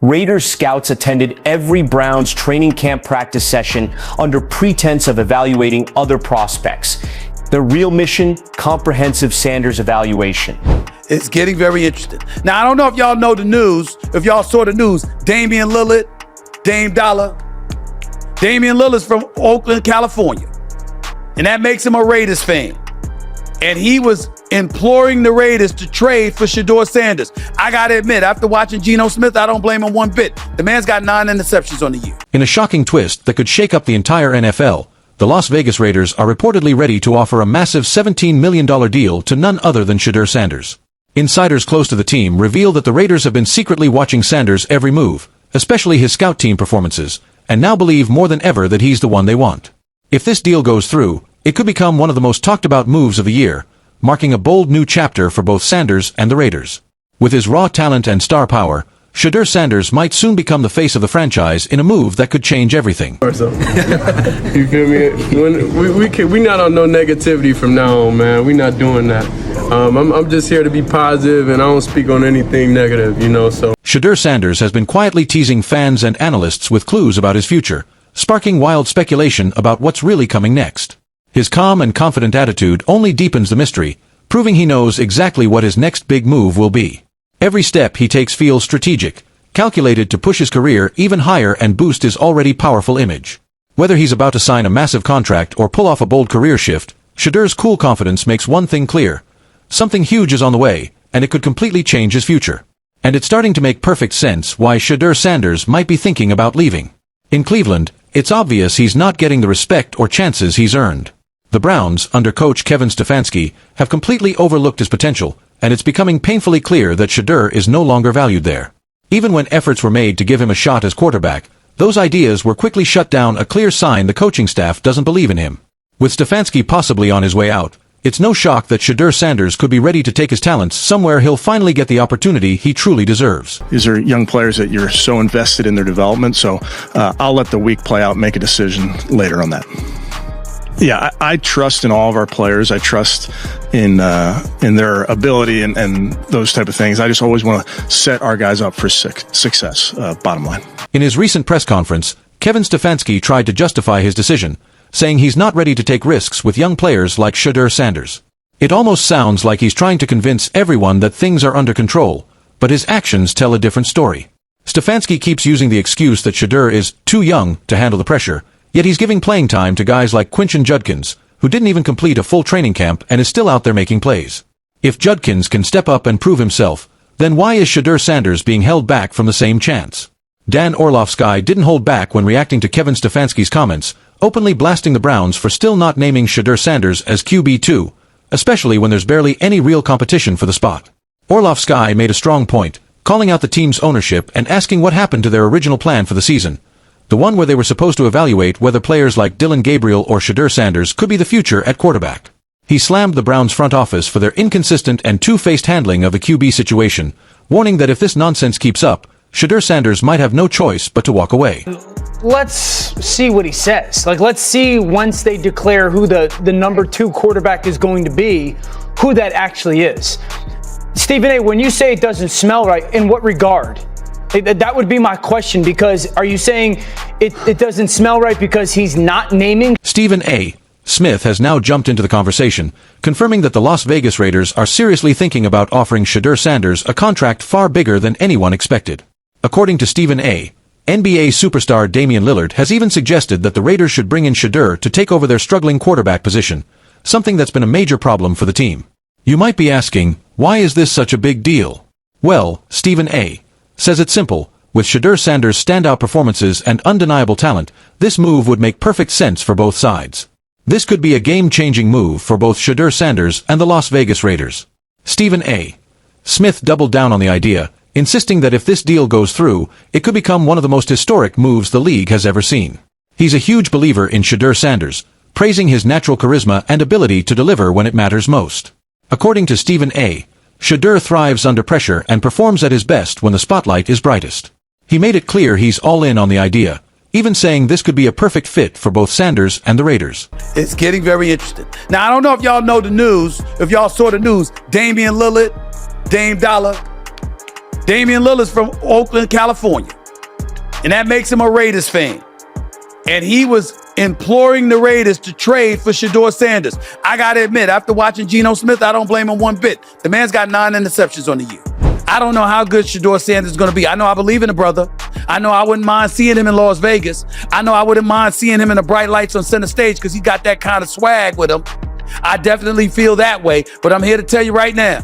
Raiders scouts attended every Browns training camp practice session under pretense of evaluating other prospects. The real mission, comprehensive Sanders evaluation. It's getting very interesting. Now, I don't know if y'all know the news, if y'all saw the news, Damian Lillard, Dame Dollar. Damian Lillard's from Oakland, California, and that makes him a Raiders fan. And he was imploring the Raiders to trade for Shedeur Sanders. I got to admit, after watching Geno Smith, I don't blame him one bit. The man's got 9 interceptions on the year. In a shocking twist that could shake up the entire NFL, the Las Vegas Raiders are reportedly ready to offer a massive $17 million deal to none other than Shedeur Sanders. Insiders close to the team reveal that the Raiders have been secretly watching Sanders' every move, especially his scout team performances, and now believe more than ever that he's the one they want. If this deal goes through, it could become one of the most talked about moves of the year, marking a bold new chapter for both Sanders and the Raiders. With his raw talent and star power, Shedeur Sanders might soon become the face of the franchise in a move that could change everything. You feel me? We not on no negativity from now on, man. We not doing that. I'm just here to be positive, and I don't speak on anything negative, so. Shedeur Sanders has been quietly teasing fans and analysts with clues about his future, sparking wild speculation about what's really coming next. His calm and confident attitude only deepens the mystery, proving he knows exactly what his next big move will be. Every step he takes feels strategic, calculated to push his career even higher and boost his already powerful image. Whether he's about to sign a massive contract or pull off a bold career shift, Shedeur's cool confidence makes one thing clear. Something huge is on the way, and it could completely change his future. And it's starting to make perfect sense why Shedeur Sanders might be thinking about leaving. In Cleveland, it's obvious he's not getting the respect or chances he's earned. The Browns, under coach Kevin Stefanski, have completely overlooked his potential, and it's becoming painfully clear that Shedeur is no longer valued there. Even when efforts were made to give him a shot as quarterback, those ideas were quickly shut down, a clear sign the coaching staff doesn't believe in him. With Stefanski possibly on his way out, it's no shock that Shedeur Sanders could be ready to take his talents somewhere he'll finally get the opportunity he truly deserves. These are young players that you're so invested in their development, so I'll let the week play out and make a decision later on that. Yeah, I trust in all of our players. I trust in their ability and those type of things. I just always want to set our guys up for success, bottom line. In his recent press conference, Kevin Stefanski tried to justify his decision, saying he's not ready to take risks with young players like Shedeur Sanders. It almost sounds like he's trying to convince everyone that things are under control, but his actions tell a different story. Stefanski keeps using the excuse that Shedeur is too young to handle the pressure, yet he's giving playing time to guys like Quinton Judkins, who didn't even complete a full training camp and is still out there making plays. If Judkins can step up and prove himself, then why is Shedeur Sanders being held back from the same chance? Dan Orlovsky didn't hold back when reacting to Kevin Stefanski's comments, openly blasting the Browns for still not naming Shedeur Sanders as QB2, especially when there's barely any real competition for the spot. Orlovsky made a strong point, calling out the team's ownership and asking what happened to their original plan for the season, the one where they were supposed to evaluate whether players like Dillon Gabriel or Shedeur Sanders could be the future at quarterback. He slammed the Browns front office for their inconsistent and two-faced handling of the QB situation, warning that if this nonsense keeps up, Shedeur Sanders might have no choice but to walk away. Let's see what he says. Let's see once they declare who the number 2 quarterback is going to be, who that actually is. Stephen A., when you say it doesn't smell right, in what regard? That would be my question, because are you saying it doesn't smell right because he's not naming? Stephen A. Smith has now jumped into the conversation, confirming that the Las Vegas Raiders are seriously thinking about offering Shedeur Sanders a contract far bigger than anyone expected. According to Stephen A., NBA superstar Damian Lillard has even suggested that the Raiders should bring in Shedeur to take over their struggling quarterback position, something that's been a major problem for the team. You might be asking, why is this such a big deal? Well, Stephen A. says it's simple. With Shedeur Sanders' standout performances and undeniable talent, this move would make perfect sense for both sides. This could be a game-changing move for both Shedeur Sanders and the Las Vegas Raiders. Stephen A. Smith doubled down on the idea, insisting that if this deal goes through, it could become one of the most historic moves the league has ever seen. He's a huge believer in Shedeur Sanders, praising his natural charisma and ability to deliver when it matters most. According to Stephen A., Shedeur thrives under pressure and performs at his best when the spotlight is brightest. He made it clear he's all in on the idea, even saying this could be a perfect fit for both Sanders and the Raiders. It's getting very interesting. Now, I don't know if y'all know the news, if y'all saw the news, Damian Lillard, Dame Dollar. Damian Lillard's from Oakland, California. And that makes him a Raiders fan. And he was imploring the Raiders to trade for Shedeur Sanders. I got to admit, after watching Geno Smith, I don't blame him one bit. The man's got 9 interceptions on the year. I don't know how good Shedeur Sanders is going to be. I know I believe in the brother. I know I wouldn't mind seeing him in Las Vegas. I know I wouldn't mind seeing him in the bright lights on center stage because he got that kind of swag with him. I definitely feel that way. But I'm here to tell you right now,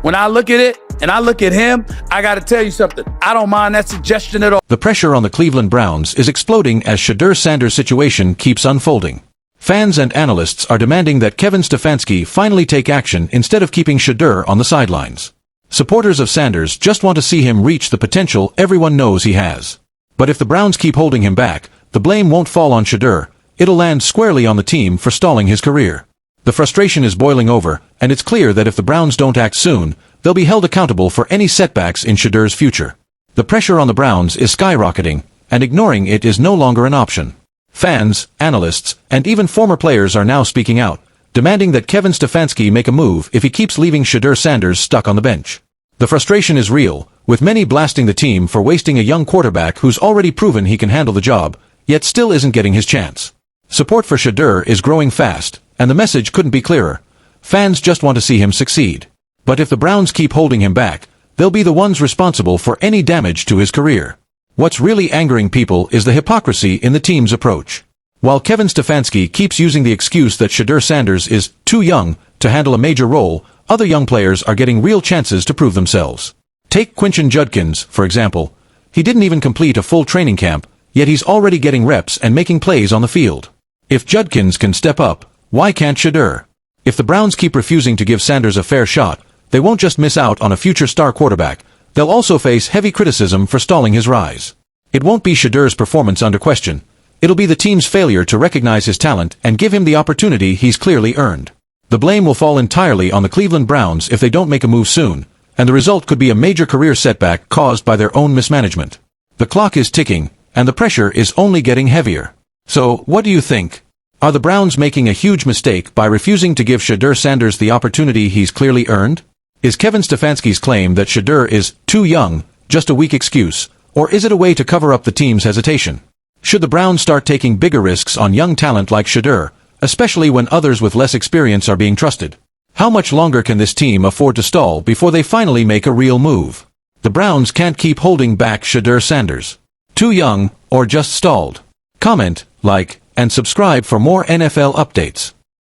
when I look at it and I look at him, I got to tell you something. I don't mind that suggestion at all. The pressure on the Cleveland Browns is exploding as Shedeur Sanders' situation keeps unfolding. Fans and analysts are demanding that Kevin Stefanski finally take action instead of keeping Shedeur on the sidelines. Supporters of Sanders just want to see him reach the potential everyone knows he has. But if the Browns keep holding him back, the blame won't fall on Shedeur. It'll land squarely on the team for stalling his career. The frustration is boiling over, and it's clear that if the Browns don't act soon, they'll be held accountable for any setbacks in Shedeur's future. The pressure on the Browns is skyrocketing, and ignoring it is no longer an option. Fans, analysts, and even former players are now speaking out, demanding that Kevin Stefanski make a move if he keeps leaving Shedeur Sanders stuck on the bench. The frustration is real, with many blasting the team for wasting a young quarterback who's already proven he can handle the job, yet still isn't getting his chance. Support for Shedeur is growing fast, and the message couldn't be clearer. Fans just want to see him succeed. But if the Browns keep holding him back, they'll be the ones responsible for any damage to his career. What's really angering people is the hypocrisy in the team's approach. While Kevin Stefanski keeps using the excuse that Shedeur Sanders is too young to handle a major role, other young players are getting real chances to prove themselves. Take Quinton Judkins, for example. He didn't even complete a full training camp, yet he's already getting reps and making plays on the field. If Judkins can step up, why can't Shedeur? If the Browns keep refusing to give Sanders a fair shot, they won't just miss out on a future star quarterback, they'll also face heavy criticism for stalling his rise. It won't be Shedeur's performance under question. It'll be the team's failure to recognize his talent and give him the opportunity he's clearly earned. The blame will fall entirely on the Cleveland Browns if they don't make a move soon, and the result could be a major career setback caused by their own mismanagement. The clock is ticking, and the pressure is only getting heavier. So, what do you think? Are the Browns making a huge mistake by refusing to give Shedeur Sanders the opportunity he's clearly earned? Is Kevin Stefanski's claim that Shedeur is too young just a weak excuse, or is it a way to cover up the team's hesitation? Should the Browns start taking bigger risks on young talent like Shedeur, especially when others with less experience are being trusted? How much longer can this team afford to stall before they finally make a real move? The Browns can't keep holding back Shedeur Sanders. Too young, or just stalled? Comment, like, and subscribe for more NFL updates.